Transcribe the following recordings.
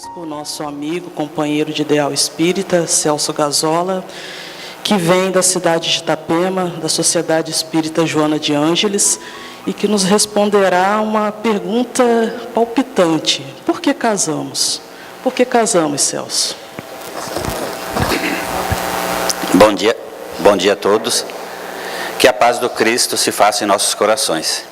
conosco o nosso amigo, companheiro de ideal espírita, Celso Gazola, que vem da cidade de Itapema, da Sociedade Espírita Joana de Ângeles, e que nos responderá uma pergunta palpitante: por que casamos? Por que casamos, Celso? Bom dia a todos. Que a paz do Cristo se faça em nossos corações.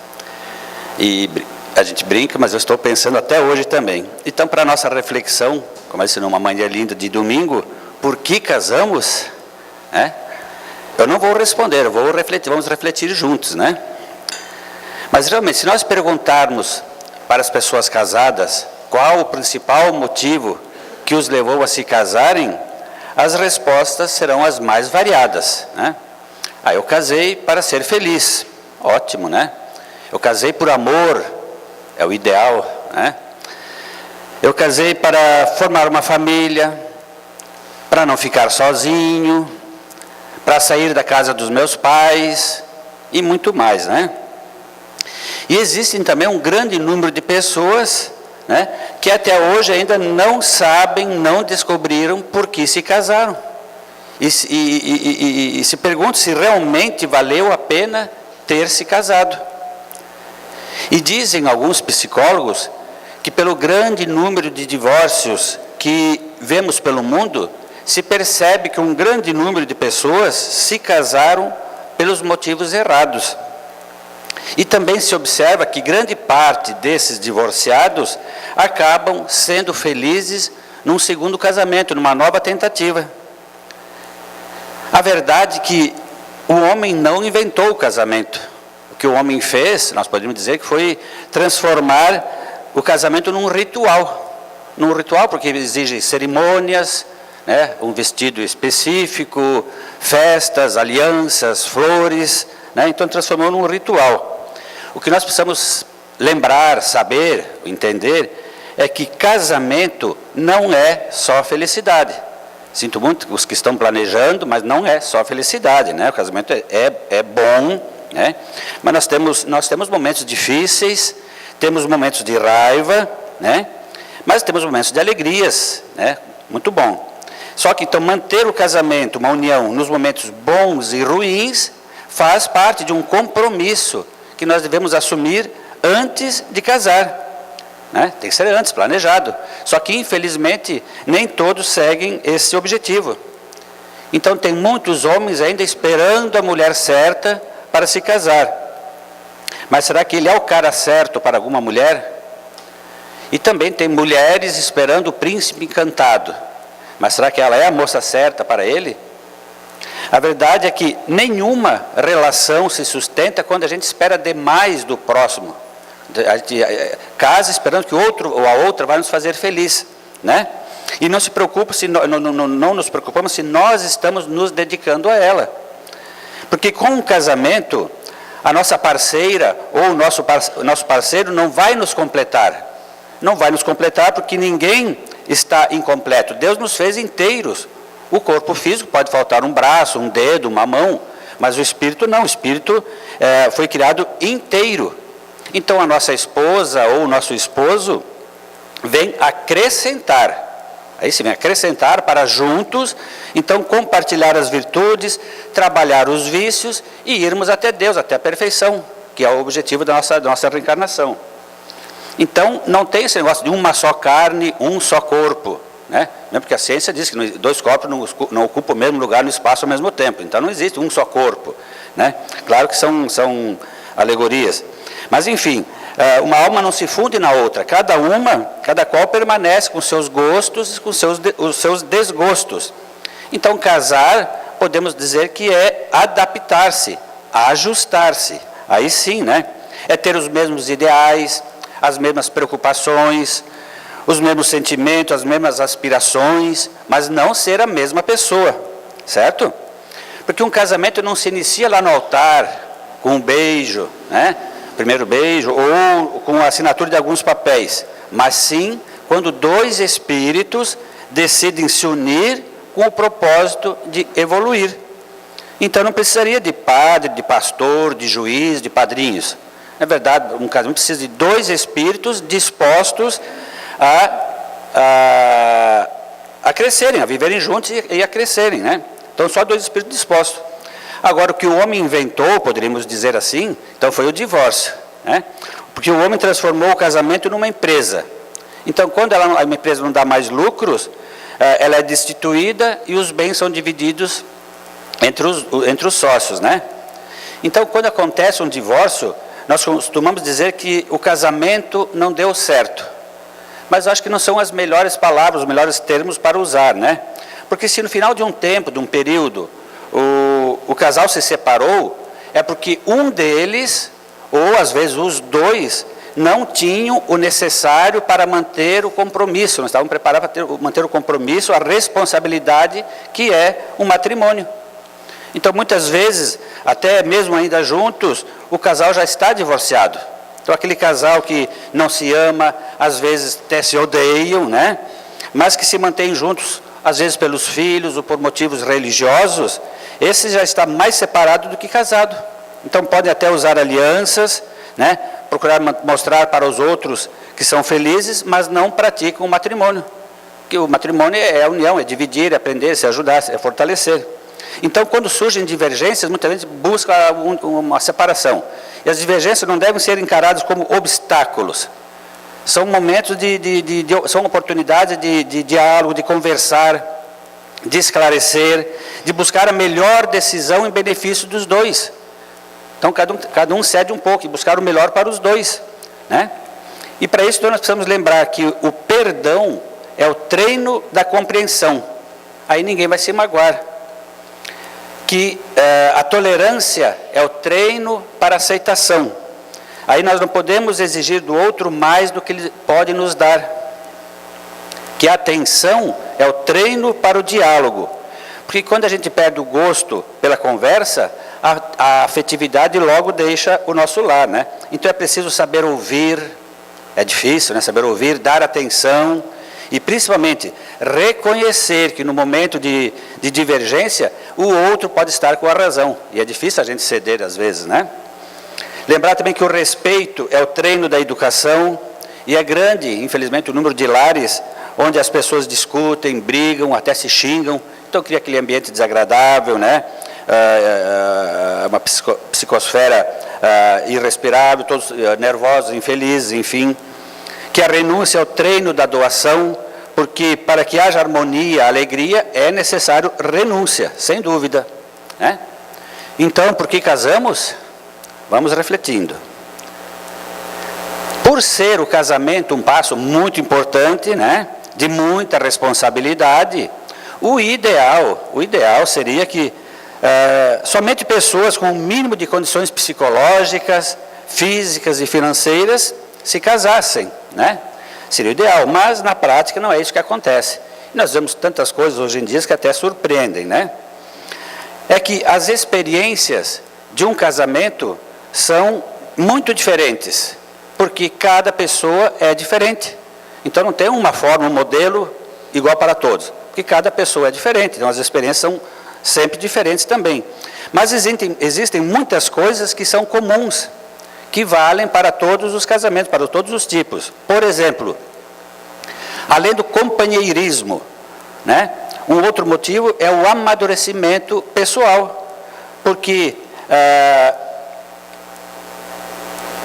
E a gente brinca, mas eu estou pensando até hoje também. Então, para a nossa reflexão, como eu disse, numa manhã linda de domingo, por que casamos? Eu não vou responder, eu vou refletir, vamos refletir juntos, né? Mas realmente, se nós perguntarmos para as pessoas casadas qual o principal motivo que os levou a se casarem, as respostas serão as mais variadas, né? Eu casei para ser feliz. Ótimo, né? Eu casei por amor, é o ideal, né? Eu casei para formar uma família, para não ficar sozinho, para sair da casa dos meus pais e muito mais, né? E existem também um grande número de pessoas, né, que até hoje ainda não sabem, não descobriram por que se casaram. E se perguntam se realmente valeu a pena ter se casado. E dizem alguns psicólogos que pelo grande número de divórcios que vemos pelo mundo, se percebe que um grande número de pessoas se casaram pelos motivos errados. E também se observa que grande parte desses divorciados acabam sendo felizes num segundo casamento, numa nova tentativa. A verdade é que o homem não inventou o casamento. O que o homem fez, nós podemos dizer que foi transformar o casamento num ritual. Num ritual porque exige cerimônias, né, um vestido específico, festas, alianças, flores, né, então transformou num ritual. O que nós precisamos lembrar, saber, entender, é que casamento não é só felicidade. Sinto muito os que estão planejando, mas não é só felicidade, né? O casamento é bom, né? Mas nós temos momentos difíceis, temos momentos de raiva, né? Mas temos momentos de alegrias, né? Muito bom. Só que então manter o casamento, uma união, nos momentos bons e ruins, faz parte de um compromisso que nós devemos assumir antes de casar. Né? Tem que ser antes, planejado. Só que, infelizmente, nem todos seguem esse objetivo. Então, tem muitos homens ainda esperando a mulher certa para se casar. Mas será que ele é o cara certo para alguma mulher? E também tem mulheres esperando o príncipe encantado. Mas será que ela é a moça certa para ele? A verdade é que nenhuma relação se sustenta quando a gente espera demais do próximo. A gente casa esperando que o outro ou a outra vai nos fazer feliz, né? E não se preocupa não nos preocupamos se nós estamos nos dedicando a ela. Porque com o casamento, a nossa parceira ou o nosso parceiro não vai nos completar. Não vai nos completar porque ninguém está incompleto. Deus nos fez inteiros. O corpo físico pode faltar um braço, um dedo, uma mão, mas o espírito não. O espírito foi criado inteiro. Então a nossa esposa ou o nosso esposo vem acrescentar, aí sim, vem acrescentar para juntos, então compartilhar as virtudes, trabalhar os vícios e irmos até Deus, até a perfeição, que é o objetivo da nossa reencarnação. Então não tem esse negócio de uma só carne, um só corpo, né? Mesmo porque a ciência diz que dois corpos não ocupam o mesmo lugar no espaço ao mesmo tempo, então não existe um só corpo, né? Claro que são alegorias. Mas enfim, uma alma não se funde na outra, cada qual permanece com seus gostos e com os seus desgostos. Então casar, podemos dizer que é adaptar-se, ajustar-se, aí sim, né? É ter os mesmos ideais, as mesmas preocupações, os mesmos sentimentos, as mesmas aspirações, mas não ser a mesma pessoa, certo? Porque um casamento não se inicia lá no altar, com um beijo, né? Primeiro beijo, ou com a assinatura de alguns papéis, mas sim quando dois espíritos decidem se unir com o propósito de evoluir. Então não precisaria de padre, de pastor, de juiz, de padrinhos. Na verdade, um casamento precisa de dois espíritos dispostos a a crescerem, a viverem juntos e a crescerem, né? Então, só dois espíritos dispostos. Agora, o que o homem inventou, poderíamos dizer assim, então foi o divórcio, né? Porque o homem transformou o casamento numa empresa. Então, quando a empresa não dá mais lucros, ela é destituída e os bens são divididos entre os sócios, né? Então, quando acontece um divórcio, nós costumamos dizer que o casamento não deu certo. Mas acho que não são as melhores palavras, os melhores termos para usar, né? Porque se no final de um tempo, de um período, o casal se separou, é porque um deles, ou às vezes os dois, não tinham o necessário para manter o compromisso, não estavam preparados para manter o compromisso, a responsabilidade que é um matrimônio. Então, muitas vezes, até mesmo ainda juntos, o casal já está divorciado. Então, aquele casal que não se ama, às vezes até se odeiam, né? Mas que se mantêm juntos, às vezes pelos filhos ou por motivos religiosos, esse já está mais separado do que casado. Então, podem até usar alianças, né? Procurar mostrar para os outros que são felizes, mas não praticam o matrimônio. Porque o matrimônio é a união, é dividir, é aprender, se ajudar, é fortalecer. Então, quando surgem divergências, muitas vezes busca uma separação. E as divergências não devem ser encaradas como obstáculos. São momentos são oportunidades de diálogo, de conversar, de esclarecer, de buscar a melhor decisão em benefício dos dois. Então, cada um cede um pouco e buscar o melhor para os dois, né? E para isso nós precisamos lembrar que o perdão é o treino da compreensão. Aí ninguém vai se magoar. Que a tolerância é o treino para a aceitação. Aí nós não podemos exigir do outro mais do que ele pode nos dar. Que a atenção é o treino para o diálogo. Porque quando a gente perde o gosto pela conversa, a afetividade logo deixa o nosso lar, né? Então é preciso saber ouvir, é difícil, né? Saber ouvir, dar atenção e principalmente reconhecer que no momento de divergência, o outro pode estar com a razão. E é difícil a gente ceder às vezes, né? Lembrar também que o respeito é o treino da educação e é grande, infelizmente, o número de lares onde as pessoas discutem, brigam, até se xingam. Então cria aquele ambiente desagradável, né? Uma psicosfera irrespirável, todos nervosos, infelizes, enfim. Que a renúncia é o treino da doação, porque para que haja harmonia, alegria, é necessário renúncia, sem dúvida, né? Então, por que casamos? Vamos refletindo. Por ser o casamento um passo muito importante, né? De muita responsabilidade, o ideal seria que somente pessoas com o mínimo de condições psicológicas, físicas e financeiras se casassem, né? Seria o ideal, mas na prática não é isso que acontece. Nós vemos tantas coisas hoje em dia que até surpreendem, né? É que as experiências de um casamento são muito diferentes, porque cada pessoa é diferente. Então não tem uma forma, um modelo igual para todos, porque cada pessoa é diferente, então as experiências são sempre diferentes também. Mas existem muitas coisas que são comuns, que valem para todos os casamentos, para todos os tipos. Por exemplo, além do companheirismo, né? Um outro motivo é o amadurecimento pessoal, porque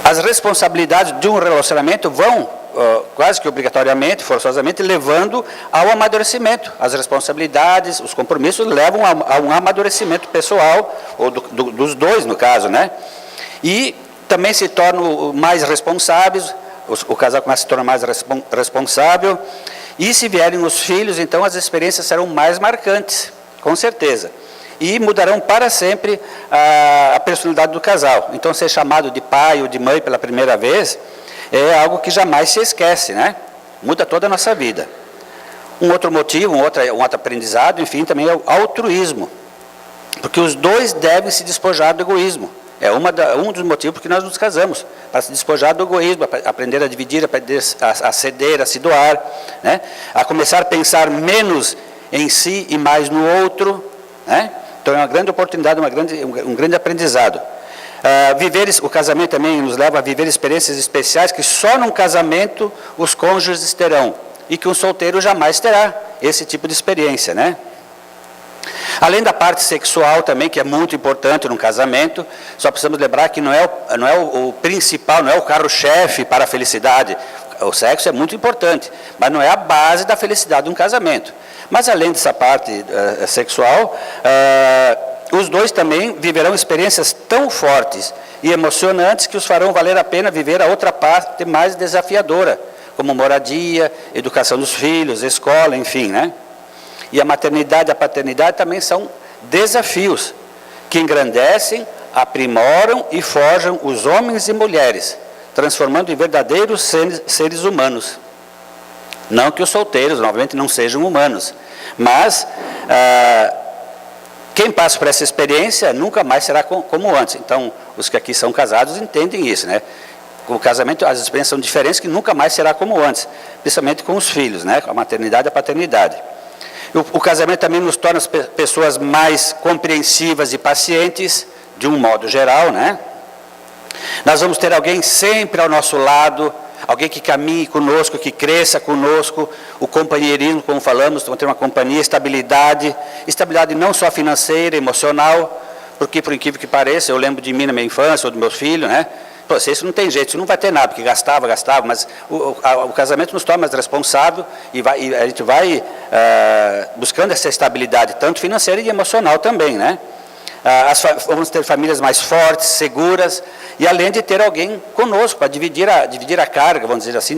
as responsabilidades de um relacionamento vão quase que obrigatoriamente, forçosamente, levando ao amadurecimento. As responsabilidades, os compromissos levam a um amadurecimento pessoal, ou dos dois no caso, né? E também se tornam mais responsáveis, o casal começa a se tornar mais responsável, e se vierem os filhos, então as experiências serão mais marcantes, com certeza. E mudarão para sempre a personalidade do casal. Então, ser chamado de pai ou de mãe pela primeira vez é algo que jamais se esquece, né? Muda toda a nossa vida. Um outro motivo, um outro aprendizado, enfim, também é o altruísmo. Porque os dois devem se despojar do egoísmo. É um dos motivos por que nós nos casamos, para se despojar do egoísmo, aprender a dividir, aprender a ceder, a se doar, né? A começar a pensar menos em si e mais no outro, né? Então é uma grande oportunidade, um grande aprendizado. O casamento também nos leva a viver experiências especiais que só num casamento os cônjuges terão. e que um solteiro jamais terá esse tipo de experiência, né? Além da parte sexual também, que é muito importante no casamento, só precisamos lembrar que não é o principal, não é o carro-chefe para a felicidade. O sexo é muito importante, mas não é a base da felicidade de um casamento. Mas além dessa parte sexual, os dois também viverão experiências tão fortes e emocionantes que os farão valer a pena viver a outra parte mais desafiadora, como moradia, educação dos filhos, escola, enfim, né? E a maternidade e a paternidade também são desafios que engrandecem, aprimoram e forjam os homens e mulheres, transformando em verdadeiros seres humanos. Não que os solteiros, novamente, não sejam humanos, mas quem passa por essa experiência nunca mais será como antes. Então, os que aqui são casados entendem isso, né? Com o casamento, as experiências são diferentes, que nunca mais será como antes, principalmente com os filhos, né? Com a maternidade e a paternidade. O casamento também nos torna as pessoas mais compreensivas e pacientes, de um modo geral, né? Nós vamos ter alguém sempre ao nosso lado, alguém que caminhe conosco, que cresça conosco, o companheirismo, como falamos, vamos ter uma companhia, estabilidade não só financeira, emocional, porque, por incrível que pareça, eu lembro de mim na minha infância, ou do meu filho, né? Pô, isso não tem jeito, isso não vai ter nada, porque gastava, mas o casamento nos torna mais responsável e a gente vai buscando essa estabilidade, tanto financeira e emocional também, né? Vamos ter famílias mais fortes, seguras, e além de ter alguém conosco para dividir a carga, vamos dizer assim,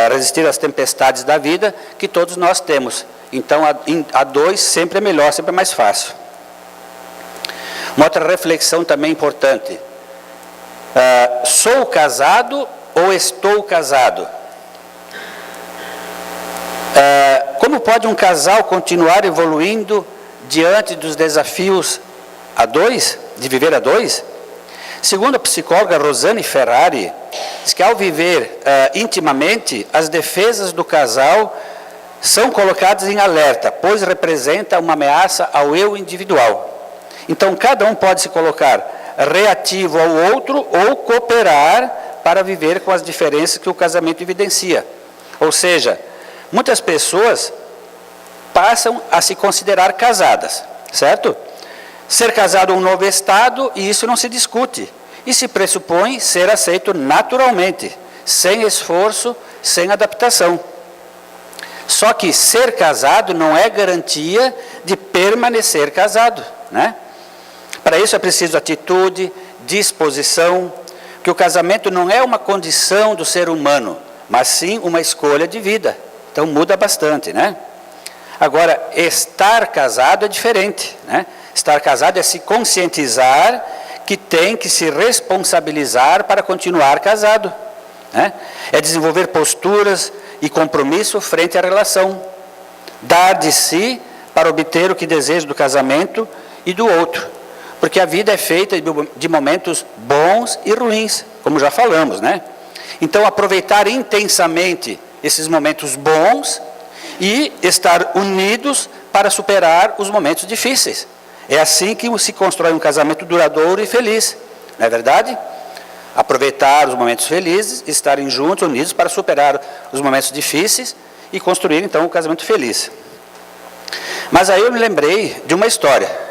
resistir às tempestades da vida que todos nós temos. Então, a dois sempre é melhor, sempre é mais fácil. Uma outra reflexão também importante. Sou casado ou estou casado? Como pode um casal continuar evoluindo diante dos desafios a dois, de viver a dois? Segundo a psicóloga Rosane Ferrari, diz que ao viver intimamente, as defesas do casal são colocadas em alerta, pois representa uma ameaça ao eu individual. Então, cada um pode se colocar reativo ao outro ou cooperar para viver com as diferenças que o casamento evidencia. Ou seja, muitas pessoas passam a se considerar casadas, certo? Ser casado é um novo estado e isso não se discute. E se pressupõe ser aceito naturalmente, sem esforço, sem adaptação. Só que ser casado não é garantia de permanecer casado, né? Para isso é preciso atitude, disposição, que o casamento não é uma condição do ser humano, mas sim uma escolha de vida. Então muda bastante, né? Agora, estar casado é diferente, né? Estar casado é se conscientizar que tem que se responsabilizar para continuar casado, né? É desenvolver posturas e compromisso frente à relação, dar de si para obter o que deseja do casamento e do outro. Porque a vida é feita de momentos bons e ruins, como já falamos, né? Então, aproveitar intensamente esses momentos bons e estar unidos para superar os momentos difíceis. É assim que se constrói um casamento duradouro e feliz, não é verdade? Aproveitar os momentos felizes, estarem juntos, unidos para superar os momentos difíceis e construir, então, um casamento feliz. Mas aí eu me lembrei de uma história.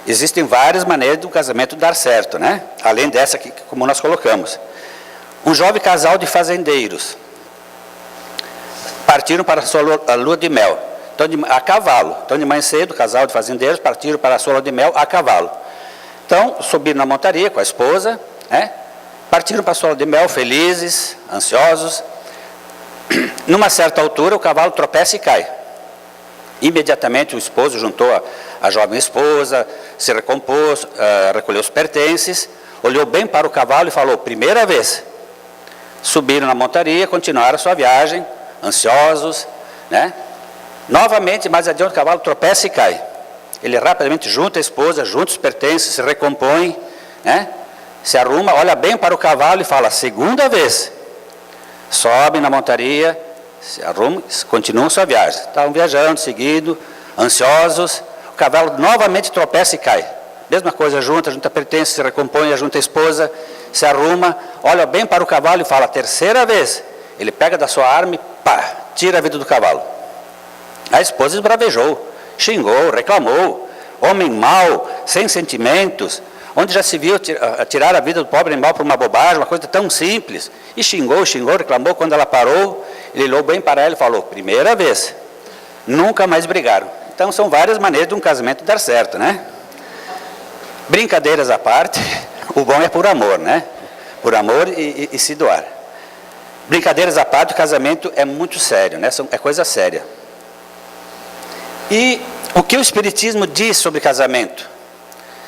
Existem várias maneiras do casamento dar certo, né? Além dessa que, como nós colocamos. Um jovem casal de fazendeiros partiram para a sua lua de mel, então, a cavalo. Então, de manhã cedo, o casal de fazendeiros partiram para a sua lua de mel a cavalo. Então, subiram na montaria com a esposa, né? Partiram para a sua lua de mel felizes, ansiosos. Numa certa altura, o cavalo tropeça e cai. Imediatamente, o esposo juntou a jovem esposa, se recompôs, recolheu os pertences, olhou bem para o cavalo e falou: primeira vez. Subiram na montaria, continuaram a sua viagem, ansiosos, né? Novamente, mais adiante, o cavalo tropeça e cai. Ele rapidamente junta a esposa, junta os pertences, se recompõe, né? Se arruma, olha bem para o cavalo e fala: segunda vez. Sobe na montaria, se arrumam, continuam sua viagem. Estavam viajando, seguindo, ansiosos. O cavalo novamente tropeça e cai. Mesma coisa, junta pertence, se recompõe, junta a esposa, se arruma, olha bem para o cavalo e fala: terceira vez. Ele pega da sua arma e pá, tira a vida do cavalo. A esposa esbravejou, xingou, reclamou. Homem mau, sem sentimentos, onde já se viu tirar a vida do pobre animal por uma bobagem, uma coisa tão simples. E xingou, reclamou. Quando ela parou, ele olhou bem para ela e falou: primeira vez, nunca mais brigaram. Então são várias maneiras de um casamento dar certo, né? Brincadeiras à parte, o bom é por amor, né? Por amor e se doar. Brincadeiras à parte, o casamento é muito sério, né? É coisa séria. E o que o Espiritismo diz sobre casamento?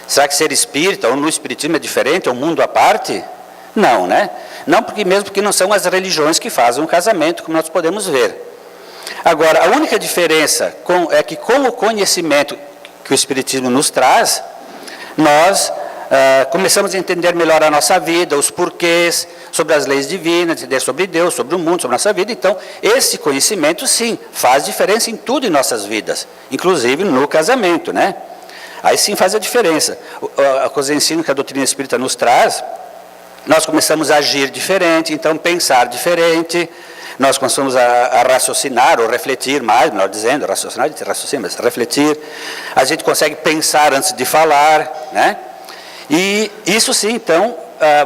Será que ser espírita ou no Espiritismo é diferente, é um mundo à parte? Não, né? Não, porque não são as religiões que fazem um casamento, como nós podemos ver. Agora, a única diferença é que com o conhecimento que o Espiritismo nos traz, nós começamos a entender melhor a nossa vida, os porquês, sobre as leis divinas, entender sobre Deus, sobre o mundo, sobre a nossa vida. Então, esse conhecimento, sim, faz diferença em tudo em nossas vidas, inclusive no casamento, né? Aí sim faz a diferença. Os ensinos que a doutrina espírita nos traz, nós começamos a agir diferente, então pensar diferente, nós começamos a raciocinar ou refletir mais, melhor dizendo, raciocinar, mas refletir. A gente consegue pensar antes de falar, né? E isso sim, então,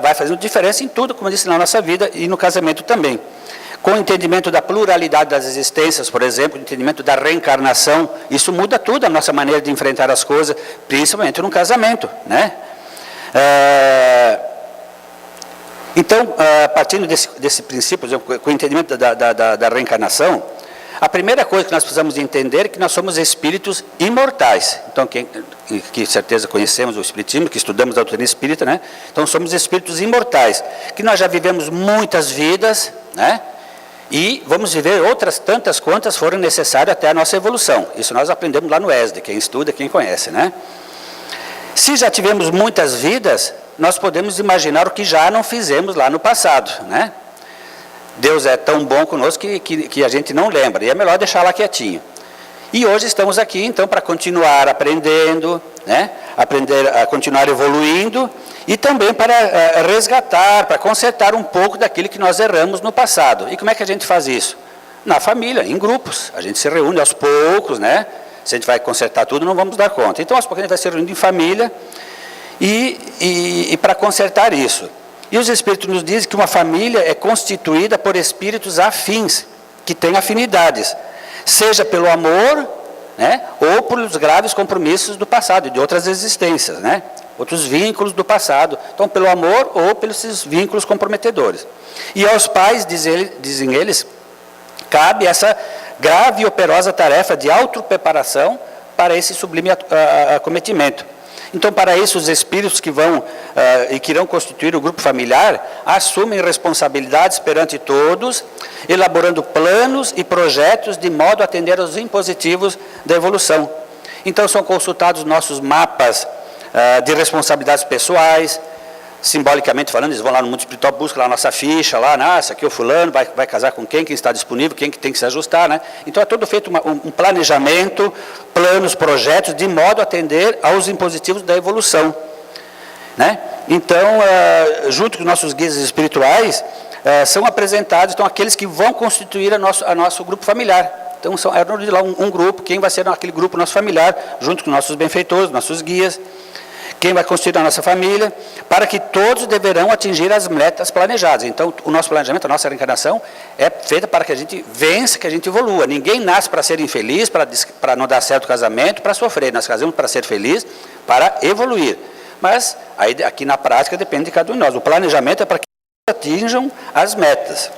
vai fazendo diferença em tudo, como eu disse, na nossa vida e no casamento também. Com o entendimento da pluralidade das existências, por exemplo, o entendimento da reencarnação, isso muda tudo a nossa maneira de enfrentar as coisas, principalmente no casamento, né? Então, partindo desse princípio, por exemplo, com o entendimento da reencarnação, a primeira coisa que nós precisamos entender é que nós somos espíritos imortais. Então, que certeza conhecemos o Espiritismo, que estudamos a doutrina espírita, né? Então, somos espíritos imortais, que nós já vivemos muitas vidas, né? E vamos viver outras tantas quantas forem necessárias até a nossa evolução. Isso nós aprendemos lá no ESD, quem estuda, quem conhece, né? Se já tivemos muitas vidas, nós podemos imaginar o que já não fizemos lá no passado, né? Deus é tão bom conosco que a gente não lembra, e é melhor deixar lá quietinho. E hoje estamos aqui, então, para continuar aprendendo, né? Continuar evoluindo, e também para resgatar, para consertar um pouco daquilo que nós erramos no passado. E como é que a gente faz isso? Na família, em grupos. A gente se reúne aos poucos, né? Se a gente vai consertar tudo, não vamos dar conta. Então, aos poucos a gente vai se reunindo em família e para consertar isso. E os Espíritos nos dizem que uma família é constituída por espíritos afins, que têm afinidades, seja pelo amor, né, ou pelos graves compromissos do passado, de outras existências, né, outros vínculos do passado. Então, pelo amor ou pelos vínculos comprometedores. E aos pais, dizem eles, cabe essa grave e operosa tarefa de autopreparação para esse sublime acometimento. Então, para isso, os espíritos que vão e que irão constituir o grupo familiar assumem responsabilidades perante todos, elaborando planos e projetos de modo a atender aos impositivos da evolução. Então, são consultados nossos mapas de responsabilidades pessoais, simbolicamente falando, eles vão lá no mundo espiritual, buscam lá a nossa ficha, lá, esse aqui é o fulano, vai casar com quem está disponível, quem que tem que se ajustar, né? Então é todo feito um planejamento, planos, projetos, de modo a atender aos impositivos da evolução, né? Então, junto com os nossos guias espirituais, são apresentados, então, aqueles que vão constituir a nosso grupo familiar. Então, é lá um grupo, quem vai ser aquele grupo nosso familiar, junto com nossos benfeitores, nossos guias, quem vai constituir a nossa família, para que todos deverão atingir as metas planejadas. Então, o nosso planejamento, a nossa reencarnação, é feita para que a gente vença, que a gente evolua. Ninguém nasce para ser infeliz, para não dar certo o casamento, para sofrer. Nós casamos para ser feliz, para evoluir. Mas, aí, aqui na prática, depende de cada um de nós. O planejamento é para que atinjam as metas.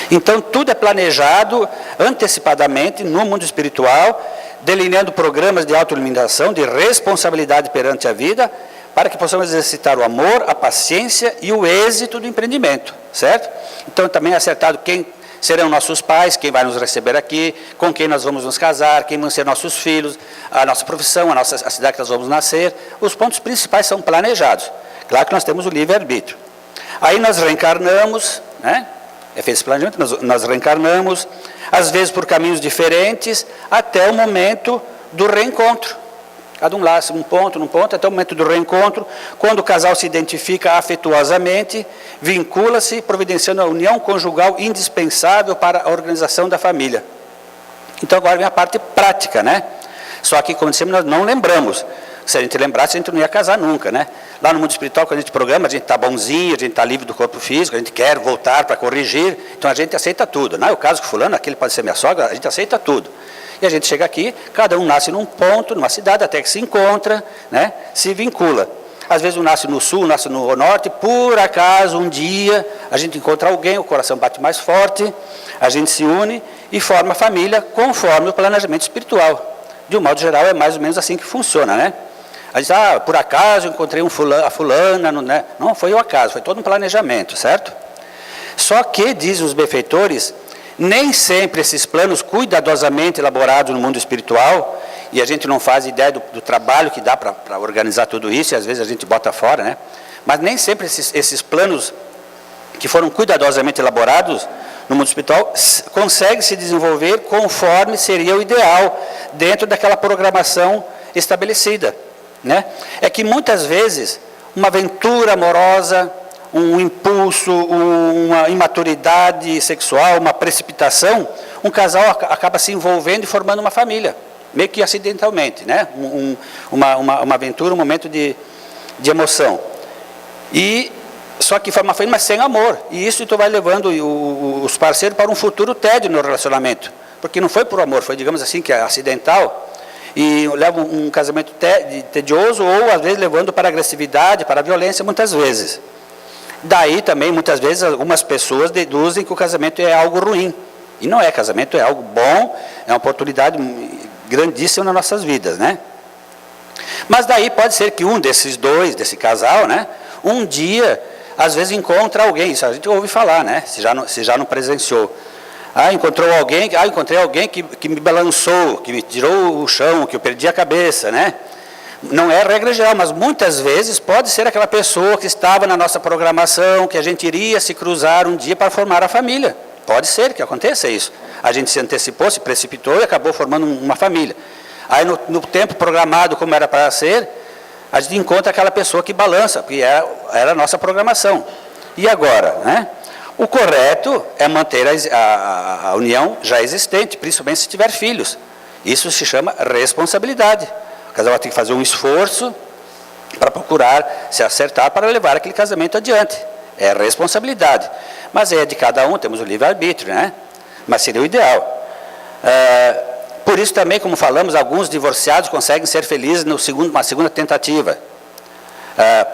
Então, tudo é planejado antecipadamente no mundo espiritual, delineando programas de autolimitação, de responsabilidade perante a vida, para que possamos exercitar o amor, a paciência e o êxito do empreendimento, certo? Então, também é acertado quem serão nossos pais, quem vai nos receber aqui, com quem nós vamos nos casar, quem vão ser nossos filhos, a nossa profissão, a cidade que nós vamos nascer. Os pontos principais são planejados. Claro que nós temos o livre-arbítrio. Aí nós reencarnamos, né? É feito esse planejamento, nós reencarnamos, às vezes por caminhos diferentes, até o momento do reencontro. Cada um lá, num ponto, até o momento do reencontro, quando o casal se identifica afetuosamente, vincula-se, providenciando a união conjugal indispensável para a organização da família. Então agora vem a parte prática, né? Só que, como dissemos, nós não lembramos. Se a gente lembrasse, a gente não ia casar nunca, né? Lá no mundo espiritual, quando a gente programa, a gente está bonzinho, a gente está livre do corpo físico, a gente quer voltar para corrigir, então a gente aceita tudo. Não é o caso que fulano, aquele pode ser minha sogra, a gente aceita tudo. E a gente chega aqui, cada um nasce num ponto, numa cidade, até que se encontra, né? Se vincula. Às vezes um nasce no sul, nasce no norte, por acaso, um dia, a gente encontra alguém, o coração bate mais forte, a gente se une e forma família conforme o planejamento espiritual. De um modo geral, é mais ou menos assim que funciona, né? A gente diz, por acaso eu encontrei a fulana, né? Não foi o acaso, foi todo um planejamento, certo? Só que, dizem os benfeitores, nem sempre esses planos cuidadosamente elaborados no mundo espiritual, e a gente não faz ideia do trabalho que dá para organizar tudo isso, e às vezes a gente bota fora, né? Mas nem sempre esses planos que foram cuidadosamente elaborados no mundo espiritual conseguem se desenvolver conforme seria o ideal, dentro daquela programação estabelecida, né? É que muitas vezes uma aventura amorosa, um impulso, uma imaturidade sexual, uma precipitação, um casal acaba se envolvendo e formando uma família, meio que acidentalmente, né? Uma aventura, um momento de emoção. Só que forma família, mas sem amor. E isso tu vai levando os parceiros para um futuro tédio no relacionamento. Porque não foi por amor, foi, digamos assim, que é acidental. E leva um casamento tedioso, ou às vezes levando para a agressividade, para a violência, muitas vezes. Daí também, muitas vezes, algumas pessoas deduzem que o casamento é algo ruim. E não é, casamento é algo bom, é uma oportunidade grandíssima nas nossas vidas, né? Mas daí pode ser que um desses dois, desse casal, né, um dia, às vezes encontra alguém, isso a gente ouve falar, né, se já não presenciou. Encontrei alguém que me balançou, que me tirou o chão, que eu perdi a cabeça, né? Não é regra geral, mas muitas vezes pode ser aquela pessoa que estava na nossa programação, que a gente iria se cruzar um dia para formar a família. Pode ser que aconteça isso. A gente se antecipou, se precipitou e acabou formando uma família. Aí no tempo programado, como era para ser, a gente encontra aquela pessoa que balança, porque era a nossa programação. E agora, né? O correto é manter a união já existente, principalmente se tiver filhos. Isso se chama responsabilidade. O casal vai ter que fazer um esforço para procurar se acertar para levar aquele casamento adiante. É responsabilidade. Mas é de cada um, temos o livre-arbítrio, né? Mas seria o ideal. Por isso também, como falamos, alguns divorciados conseguem ser felizes numa segunda tentativa.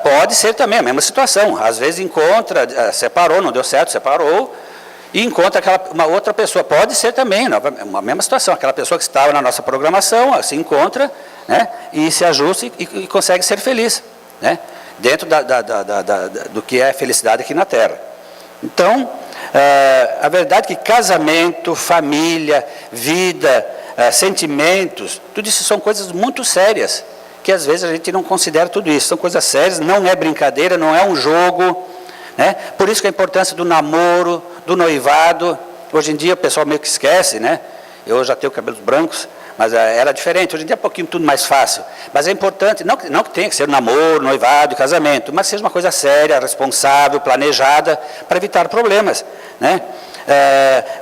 Pode ser também a mesma situação. Às vezes encontra, separou, não deu certo, separou, e encontra uma outra pessoa. Pode ser também, uma mesma situação. Aquela pessoa que estava na nossa programação, se encontra, né, e se ajusta e consegue ser feliz, né, dentro do que é felicidade aqui na Terra. Então, a verdade é que casamento, família, vida, sentimentos, tudo isso são coisas muito sérias, que às vezes a gente não considera tudo isso. São coisas sérias, não é brincadeira, não é um jogo, né? Por isso que a importância do namoro, do noivado. Hoje em dia o pessoal meio que esquece, né? Eu já tenho cabelos brancos, mas era diferente. Hoje em dia é um pouquinho tudo mais fácil. Mas é importante, não que tenha que ser namoro, noivado, casamento, mas seja uma coisa séria, responsável, planejada, para evitar problemas, né?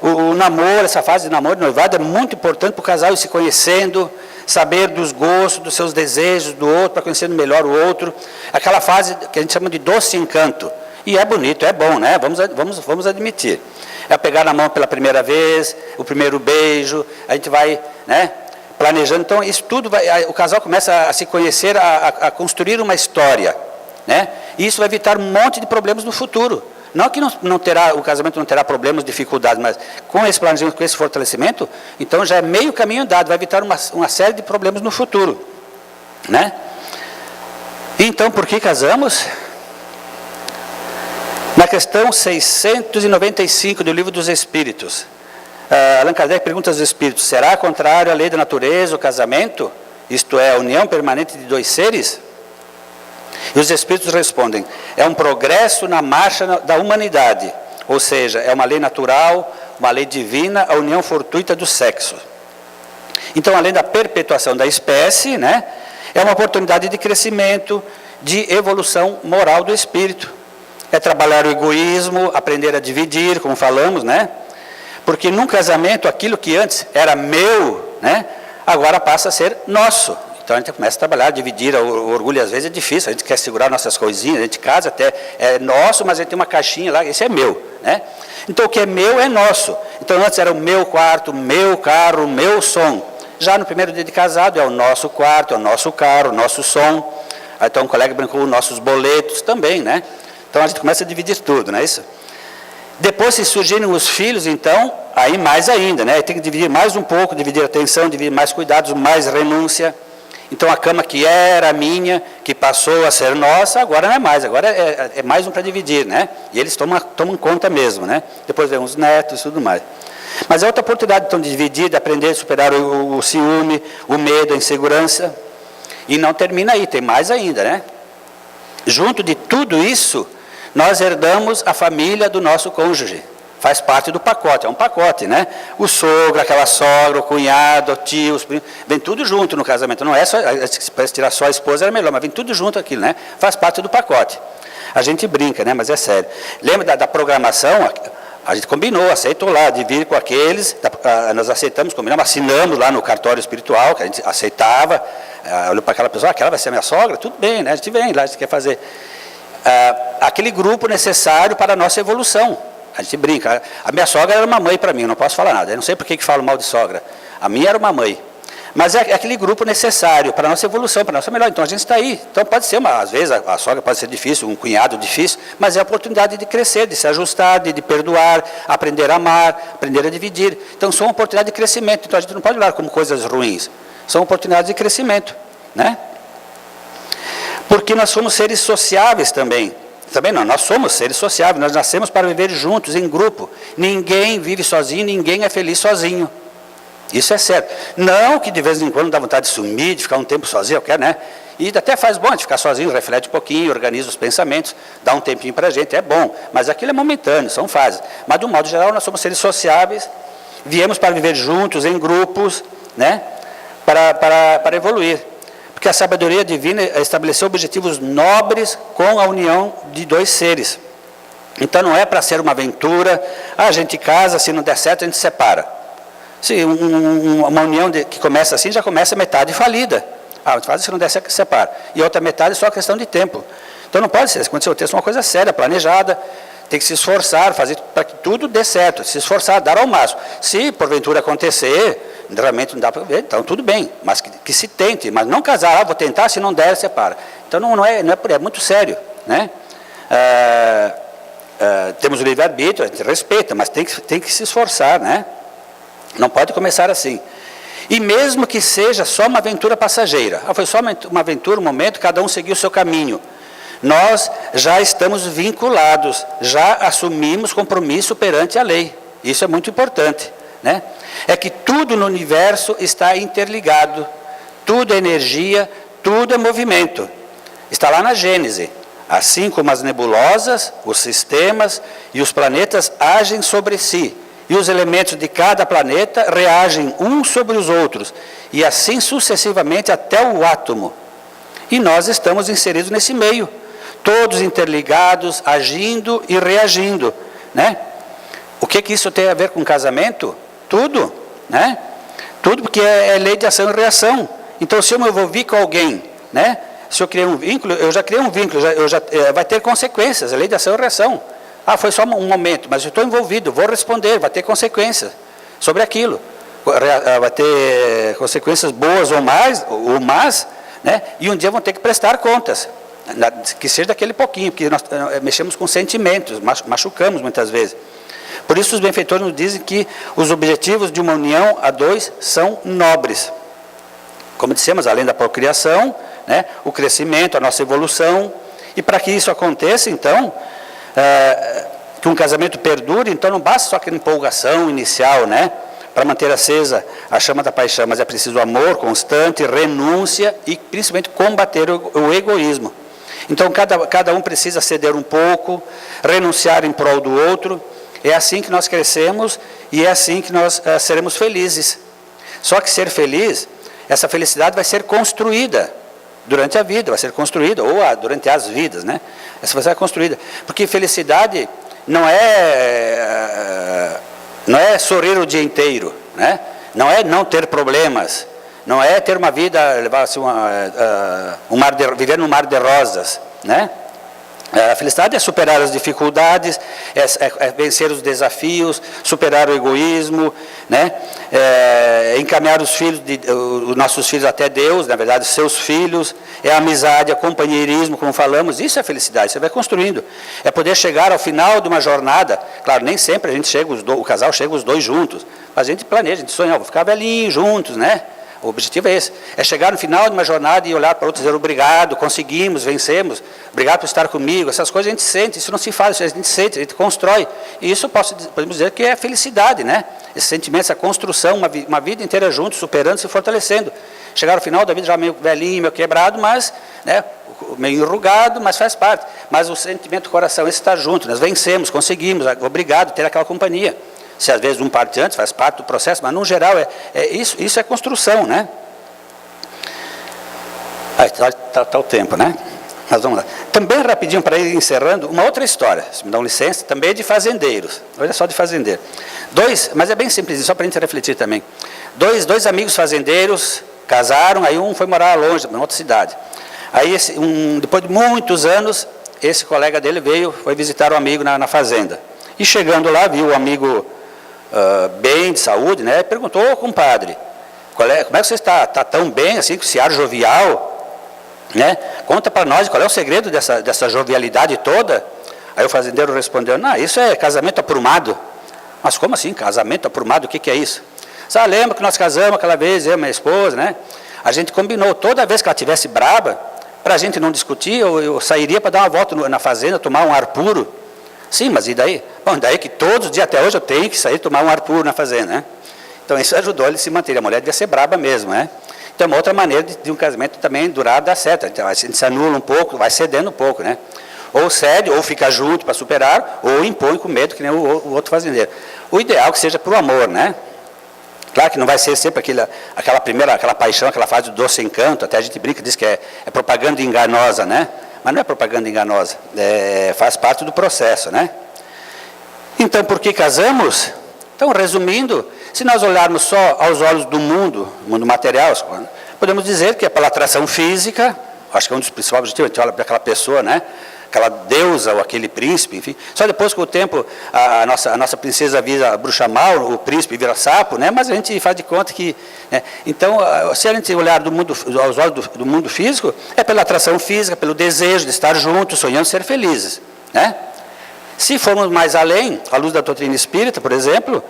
O namoro, essa fase de namoro e noivado é muito importante para o casal ir se conhecendo, saber dos gostos, dos seus desejos do outro, para conhecer melhor o outro. Aquela fase que a gente chama de doce encanto. E é bonito, é bom, né? Vamos admitir. É pegar na mão pela primeira vez, o primeiro beijo, a gente vai, né, planejando. Então, isso tudo, o casal começa a se conhecer, a construir uma história, né? E isso vai evitar um monte de problemas no futuro. Não que o casamento não terá problemas, dificuldades, mas com esse planejamento, com esse fortalecimento, então já é meio caminho andado, vai evitar uma série de problemas no futuro, né? Então, por que casamos? Na questão 695 do Livro dos Espíritos, Allan Kardec pergunta aos Espíritos: será contrário à lei da natureza o casamento? Isto é, a união permanente de dois seres? E os Espíritos respondem: é um progresso na marcha da humanidade, ou seja, é uma lei natural, uma lei divina, a união fortuita do sexo. Então, além da perpetuação da espécie, né, É uma oportunidade de crescimento, de evolução moral do espírito. É trabalhar o egoísmo, aprender a dividir, como falamos, né? Porque num casamento, aquilo que antes era meu, né? Agora passa a ser nosso. Então a gente começa a trabalhar, dividir. O orgulho às vezes é difícil, a gente quer segurar nossas coisinhas, a gente casa até, é nosso, mas a gente tem uma caixinha lá, esse é meu, né? Então o que é meu é nosso. Então antes era o meu quarto, o meu carro, o meu som. Já no primeiro dia de casado é o nosso quarto, é o nosso carro, o nosso som. Aí então um colega brincou, os nossos boletos também, né? Então a gente começa a dividir tudo, não é isso? Depois, se surgirem os filhos, então, aí mais ainda, né? Tem que dividir mais um pouco, dividir atenção, dividir mais cuidados, mais renúncia. Então a cama que era minha, que passou a ser nossa, agora não é mais, agora é mais um para dividir, né? E eles tomam conta mesmo, né? Depois vem os netos e tudo mais. Mas é outra oportunidade, então, de dividir, de aprender a superar o ciúme, o medo, a insegurança. E não termina aí, tem mais ainda, né? Junto de tudo isso, nós herdamos a família do nosso cônjuge. Faz parte do pacote, é um pacote, né? O sogro, aquela sogra, o cunhado, o tio, os primos, vem tudo junto no casamento. Não é só, se tirar só a esposa era melhor, mas vem tudo junto aquilo, né? Faz parte do pacote. A gente brinca, né? Mas é sério. Lembra da programação? A gente combinou, aceitou lá, de vir com aqueles, nós aceitamos, combinamos, assinamos lá no cartório espiritual, que a gente aceitava, olhou para aquela pessoa, aquela vai ser a minha sogra, tudo bem, né? A gente vem lá, a gente quer fazer aquele grupo necessário para a nossa evolução. A gente brinca, a minha sogra era uma mãe para mim, eu não posso falar nada, eu não sei por que falo mal de sogra, a minha era uma mãe, mas é aquele grupo necessário para a nossa evolução, para a nossa melhor, então a gente está aí, então pode ser, às vezes a sogra pode ser difícil, um cunhado difícil, mas é a oportunidade de crescer, de se ajustar, de perdoar, aprender a amar, aprender a dividir, então são oportunidades de crescimento, então a gente não pode olhar como coisas ruins, são oportunidades de crescimento, né? Porque nós somos seres sociáveis também. Também não, nós somos seres sociáveis, nós nascemos para viver juntos, em grupo. Ninguém vive sozinho, ninguém é feliz sozinho. Isso é certo. Não que de vez em quando dá vontade de sumir, de ficar um tempo sozinho, eu quero, né? E até faz bom de ficar sozinho, reflete um pouquinho, organiza os pensamentos, dá um tempinho para a gente, é bom. Mas aquilo é momentâneo, são fases. Mas, de um modo geral, nós somos seres sociáveis, viemos para viver juntos, em grupos, né? Para evoluir. Porque a sabedoria divina estabeleceu objetivos nobres com a união de dois seres. Então não é para ser uma aventura, a gente casa, se não der certo a gente separa. Se uma união que começa assim, já começa metade falida. A gente faz, se não der certo, separa. E a outra metade é só questão de tempo. Então não pode ser, quando o texto é uma coisa séria, planejada, tem que se esforçar, fazer para que tudo dê certo, se esforçar, dar ao máximo. Se porventura acontecer, realmente não dá para ver, então tudo bem, mas que se tente, mas não casar, vou tentar, se não der, separa. Então não é muito sério, né? Temos o livre-arbítrio, a gente respeita, mas tem que se esforçar, né? Não pode começar assim. E mesmo que seja só uma aventura passageira, foi só uma aventura, um momento, cada um seguiu o seu caminho. Nós já estamos vinculados, já assumimos compromisso perante a lei. Isso é muito importante, né? É que tudo no universo está interligado, tudo é energia, tudo é movimento. Está lá na Gênese. Assim como as nebulosas, os sistemas e os planetas agem sobre si, e os elementos de cada planeta reagem uns sobre os outros, e assim sucessivamente até o átomo. E nós estamos inseridos nesse meio, todos interligados, agindo e reagindo, né? O que isso tem a ver com casamento? Tudo, né? Tudo, porque é lei de ação e reação. Então, se eu me envolvi com alguém, né? Se eu criei um vínculo, eu já criei um vínculo, vai ter consequências, é lei de ação e reação. Foi só um momento, mas eu estou envolvido, vou responder, vai ter consequências sobre aquilo. Vai ter consequências boas ou más, né? E um dia vão ter que prestar contas. Que seja daquele pouquinho, porque nós mexemos com sentimentos, machucamos muitas vezes. Por isso os benfeitores nos dizem que os objetivos de uma união a dois são nobres. Como dissemos, além da procriação, né, o crescimento, a nossa evolução. E para que isso aconteça, então, que um casamento perdure, então não basta só aquela empolgação inicial, né, para manter acesa a chama da paixão, mas é preciso amor constante, renúncia e principalmente combater o egoísmo. Então cada um precisa ceder um pouco, renunciar em prol do outro. É assim que nós crescemos e é assim que nós seremos felizes. Só que ser feliz, essa felicidade vai ser construída. durante a vida, vai ser construída, ou durante as vidas, né? Essa vai ser construída. Porque felicidade não é sorrir o dia inteiro, né? Não é não ter problemas, não é ter uma vida, levar assim, viver num mar de rosas, né? A felicidade é superar as dificuldades, é vencer os desafios, superar o egoísmo, né? Encaminhar os nossos filhos até Deus, na verdade, seus filhos, é a amizade, é o companheirismo, como falamos, isso é felicidade, você vai construindo. É poder chegar ao final de uma jornada, claro, nem sempre a gente chega, o casal chega os dois juntos, mas a gente planeja, a gente sonha, vou ficar velhinho juntos, né? O objetivo é esse, é chegar no final de uma jornada e olhar para outros e dizer obrigado, conseguimos, vencemos, obrigado por estar comigo, essas coisas a gente sente, isso não se faz, a gente sente, a gente constrói, e isso podemos dizer que é felicidade, né? Esse sentimento, essa construção, uma vida inteira juntos, superando, se fortalecendo. Chegar no final da vida já meio velhinho, meio quebrado, mas, né, meio enrugado, mas faz parte. Mas o sentimento do coração, esse está junto, nós vencemos, conseguimos, obrigado ter aquela companhia. Se às vezes um parte antes, faz parte do processo, mas no geral isso é construção, né? Está o tempo, né? Mas vamos lá. Também rapidinho, para ir encerrando, uma outra história, se me dão licença, também é de fazendeiros. Olha só, de fazendeiro. Mas é bem simples, só para a gente refletir também. Dois amigos fazendeiros casaram, aí um foi morar longe, em outra cidade. Aí depois de muitos anos, esse colega dele foi visitar o amigo na fazenda. E chegando lá, viu o amigo bem de saúde, né? Perguntou, compadre, como é que você está? Está tão bem assim, com esse ar jovial, né? Conta para nós qual é o segredo dessa jovialidade toda. Aí o fazendeiro respondeu, não, isso é casamento aprumado. Mas como assim, casamento aprumado, o que é isso? Lembra que nós casamos aquela vez, eu e minha esposa, né? A gente combinou, toda vez que ela estivesse braba, para a gente não discutir, eu sairia para dar uma volta na fazenda, tomar um ar puro. Sim, mas e daí? Bom, daí que todos os dias até hoje eu tenho que sair tomar um ar puro na fazenda, né? Então isso ajudou ele a se manter. A mulher devia ser braba mesmo, né? Então uma outra maneira de um casamento também durar, dar certo. Então, a gente se anula um pouco, vai cedendo um pouco, né? Ou cede, ou fica junto para superar, ou impõe com medo, que nem o outro fazendeiro. O ideal é que seja por amor, né? Claro que não vai ser sempre aquela paixão, aquela fase do doce encanto, até a gente brinca, diz que é propaganda enganosa, né? Mas não é propaganda enganosa, faz parte do processo, né? Então, por que casamos? Então, resumindo, se nós olharmos só aos olhos do mundo material, podemos dizer que é pela atração física, acho que é um dos principais objetivos, a gente olha para aquela pessoa, né? Aquela deusa ou aquele príncipe, enfim. Só depois, com o tempo, a nossa princesa vira a bruxa mal, o príncipe vira sapo, né? Mas a gente faz de conta que... Né? Então, se a gente olhar aos olhos do mundo físico, é pela atração física, pelo desejo de estar juntos, sonhando ser felizes, né? Se formos mais além, à luz da doutrina espírita, por exemplo,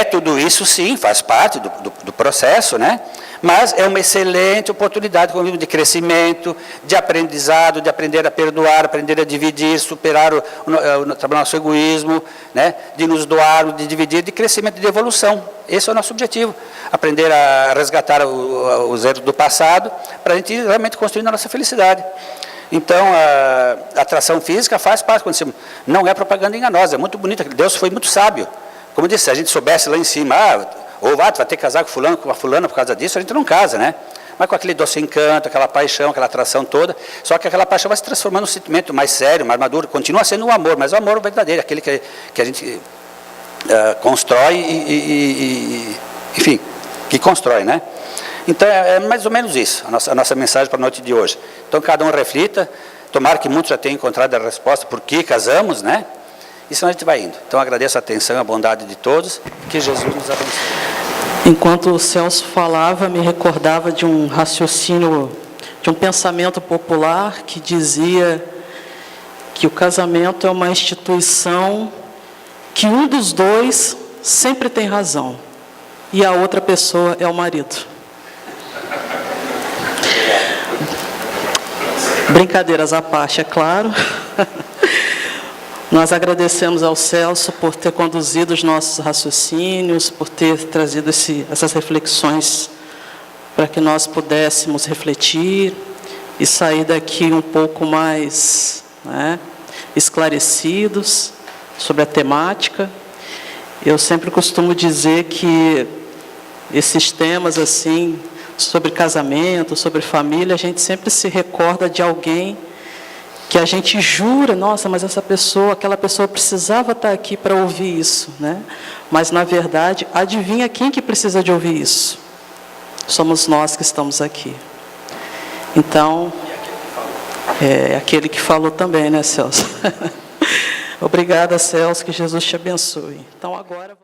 tudo isso sim, faz parte do processo, né? Mas é uma excelente oportunidade de crescimento, de aprendizado, de aprender a perdoar, aprender a dividir, superar o nosso egoísmo, né? De nos doar, de dividir, de crescimento, de evolução. Esse é o nosso objetivo, aprender a resgatar os erros do passado, para a gente ir realmente construindo a nossa felicidade. Então, a atração física faz parte, não é propaganda enganosa, é muito bonita, Deus foi muito sábio. Como eu disse, se a gente soubesse lá em cima, tu vai ter que casar com a fulana por causa disso, a gente não casa, né? Mas com aquele doce encanto, aquela paixão, aquela atração toda, só que aquela paixão vai se transformando num sentimento mais sério, mais maduro, continua sendo um amor, mas é o amor verdadeiro, aquele que a gente constrói enfim, que constrói, né? Então, é mais ou menos isso, a nossa mensagem para a noite de hoje. Então, cada um reflita, tomara que muitos já tenham encontrado a resposta por que casamos, né? E senão a gente vai indo. Então, agradeço a atenção e a bondade de todos, que Jesus nos abençoe. Enquanto o Celso falava, me recordava de um raciocínio, de um pensamento popular que dizia que o casamento é uma instituição que um dos dois sempre tem razão e a outra pessoa é o marido. Brincadeiras à parte, é claro. Nós agradecemos ao Celso por ter conduzido os nossos raciocínios, por ter trazido essas reflexões para que nós pudéssemos refletir e sair daqui um pouco mais, né, esclarecidos sobre a temática. Eu sempre costumo dizer que esses temas assim sobre casamento, sobre família, a gente sempre se recorda de alguém que a gente jura, nossa, mas essa pessoa, aquela pessoa precisava estar aqui para ouvir isso, né? Mas, na verdade, adivinha quem que precisa de ouvir isso? Somos nós que estamos aqui. Então, é aquele que falou também, né, Celso? Obrigada, Celso, que Jesus te abençoe. Então, agora...